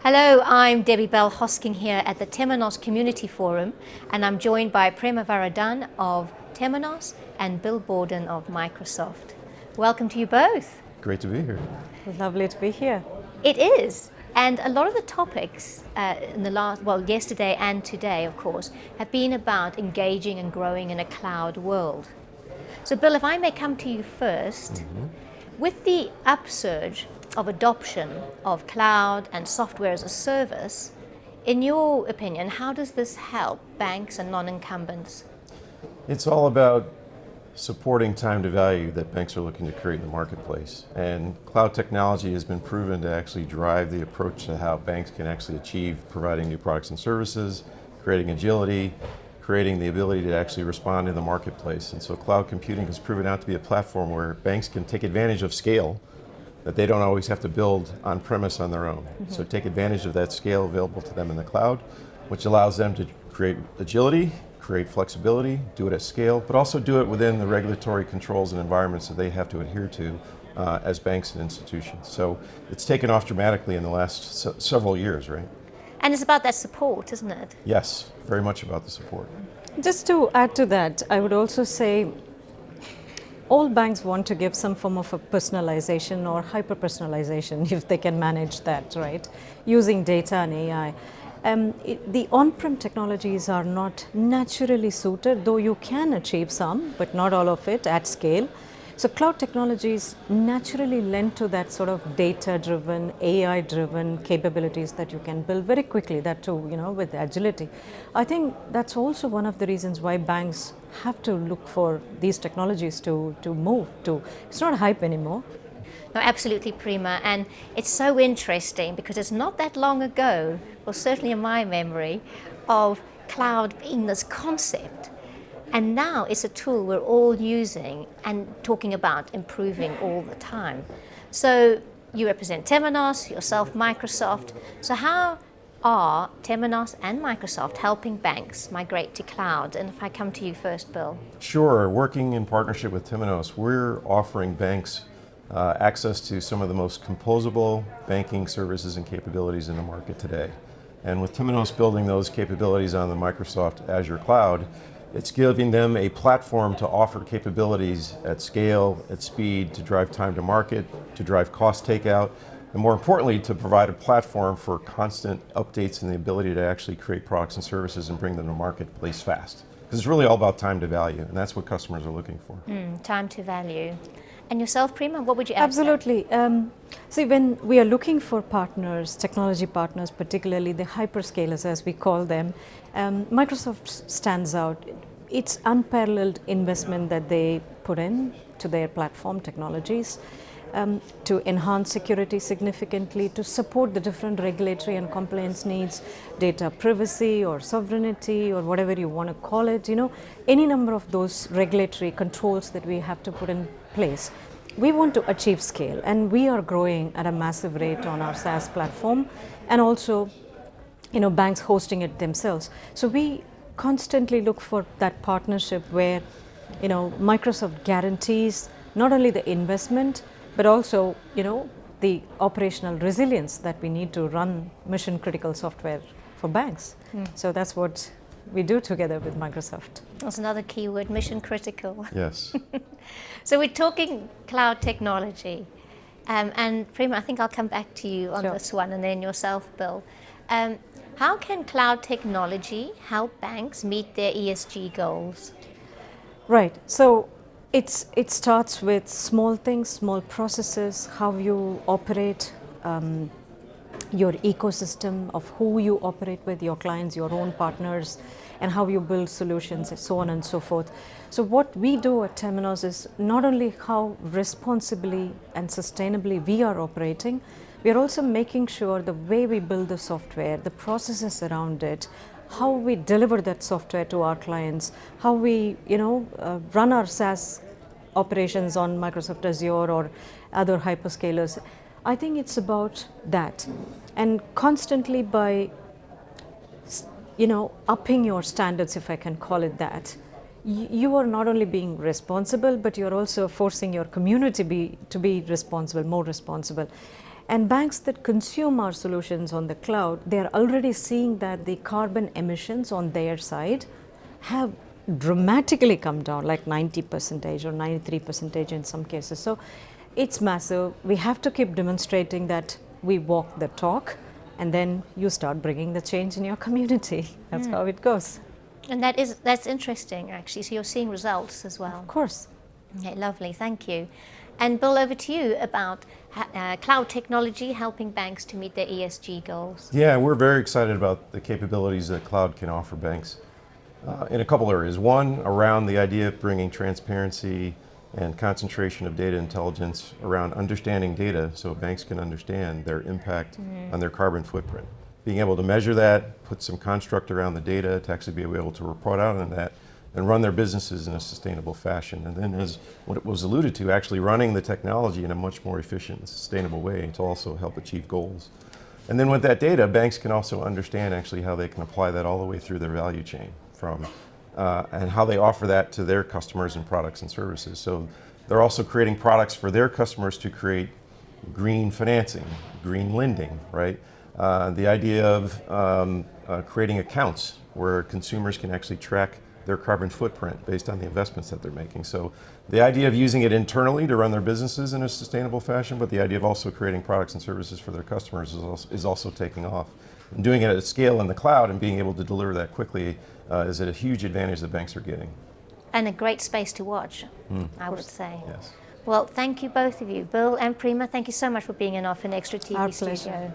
Hello, I'm Debbie Bell Hosking here at the Temenos Community Forum, and I'm joined by Prema Varadhan of Temenos and Bill Borden of Microsoft. Welcome to you both. Great to be here. Lovely to be here. It is. And a lot of the topics yesterday and today, of course, have been about engaging and growing in a cloud world. So Bill, if I may come to you first, with the upsurge of adoption of cloud and software as a service, in your opinion, how does this help banks and non-incumbents? It's all about supporting time to value that banks are looking to create in the marketplace. And cloud technology has been proven to actually drive the approach to how banks can actually achieve providing new products and services, creating agility, creating the ability to actually respond in the marketplace. And so cloud computing has proven out to be a platform where banks can take advantage of scale that they don't always have to build on premise on their own. So take advantage of that scale available to them in the cloud, which allows them to create agility, create flexibility, do it at scale, but also do it within the regulatory controls and environments that they have to adhere to as banks and institutions. So it's taken off dramatically in the last several years, right? And it's about that support, isn't it? Yes, very much about the support. Just to add to that, I would also say all banks want to give some form of a personalization or hyper-personalization if they can manage that, right? Using data and AI. The on-prem technologies are not naturally suited, though you can achieve some, but not all of it at scale. So cloud technologies naturally lend to that sort of data-driven, AI-driven capabilities that you can build very quickly, that too, with agility. I think that's also one of the reasons why banks have to look for these technologies to move to. It's not hype anymore. No, absolutely, Prema, and it's so interesting because it's not that long ago, well certainly in my memory, of cloud being this concept. And now it's a tool we're all using and talking about improving all the time. So you represent Temenos, yourself Microsoft. So how are Temenos and Microsoft helping banks migrate to cloud? And if I come to you first, Bill. Sure, working in partnership with Temenos, we're offering banks access to some of the most composable banking services and capabilities in the market today. And with Temenos building those capabilities on the Microsoft Azure cloud, it's giving them a platform to offer capabilities at scale, at speed, to drive time to market, to drive cost takeout, and more importantly, to provide a platform for constant updates and the ability to actually create products and services and bring them to marketplace fast. Because it's really all about time to value, and that's what customers are looking for. Time to value. And yourself, Prema, what would you add? Absolutely. See, when we are looking for partners, technology partners, particularly the hyperscalers as we call them, Microsoft stands out. It's unparalleled investment that they put in to their platform technologies to enhance security significantly, to support the different regulatory and compliance needs, data privacy or sovereignty or whatever you want to call it, any number of those regulatory controls that we have to put in place. We want to achieve scale, and we are growing at a massive rate on our SaaS platform, and also, banks hosting it themselves. So we constantly look for that partnership where, Microsoft guarantees not only the investment, but also, the operational resilience that we need to run mission critical software for banks. So that's what we do together with Microsoft. That's another key word, mission critical. Yes. So we're talking cloud technology. And Prema, I think I'll come back to you on this one, and then yourself, Bill. How can cloud technology help banks meet their ESG goals? Right. So it starts with small things, small processes, how you operate your ecosystem of who you operate with, your clients, your own partners, and how you build solutions, and so on and so forth. So what we do at Temenos is not only how responsibly and sustainably we are operating, we are also making sure the way we build the software, the processes around it, how we deliver that software to our clients, how we run our SaaS operations on Microsoft Azure or other hyperscalers. I think it's about that. And constantly by upping your standards, if I can call it that, you are not only being responsible, but you're also forcing your community to be responsible, more responsible. And banks that consume our solutions on the cloud, they're already seeing that the carbon emissions on their side have dramatically come down, like 90% or 93% in some cases. So it's massive. We have to keep demonstrating that we walk the talk, and then you start bringing the change in your community. That's how it goes. And that's interesting, actually. So you're seeing results as well. Of course. Okay, lovely, thank you. And Bill, over to you about cloud technology helping banks to meet their ESG goals. Yeah, we're very excited about the capabilities that cloud can offer banks in a couple areas. One, around the idea of bringing transparency and concentration of data intelligence around understanding data so banks can understand their impact on their carbon footprint. Being able to measure that, put some construct around the data to actually be able to report out on that and run their businesses in a sustainable fashion. And then, as what was alluded to, actually running the technology in a much more efficient and sustainable way to also help achieve goals. And then with that data, banks can also understand actually how they can apply that all the way through their value chain from and how they offer that to their customers and products and services. So they're also creating products for their customers to create green financing, green lending, right? The idea of creating accounts where consumers can actually track their carbon footprint based on the investments that they're making. So the idea of using it internally to run their businesses in a sustainable fashion, but the idea of also creating products and services for their customers is also taking off. And doing it at scale in the cloud and being able to deliver that quickly is a huge advantage that banks are getting. And a great space to watch, I would say. Yes. Well, thank you both of you. Bill and Prema, thank you so much for being in our FinextraTV Our studio. pleasure.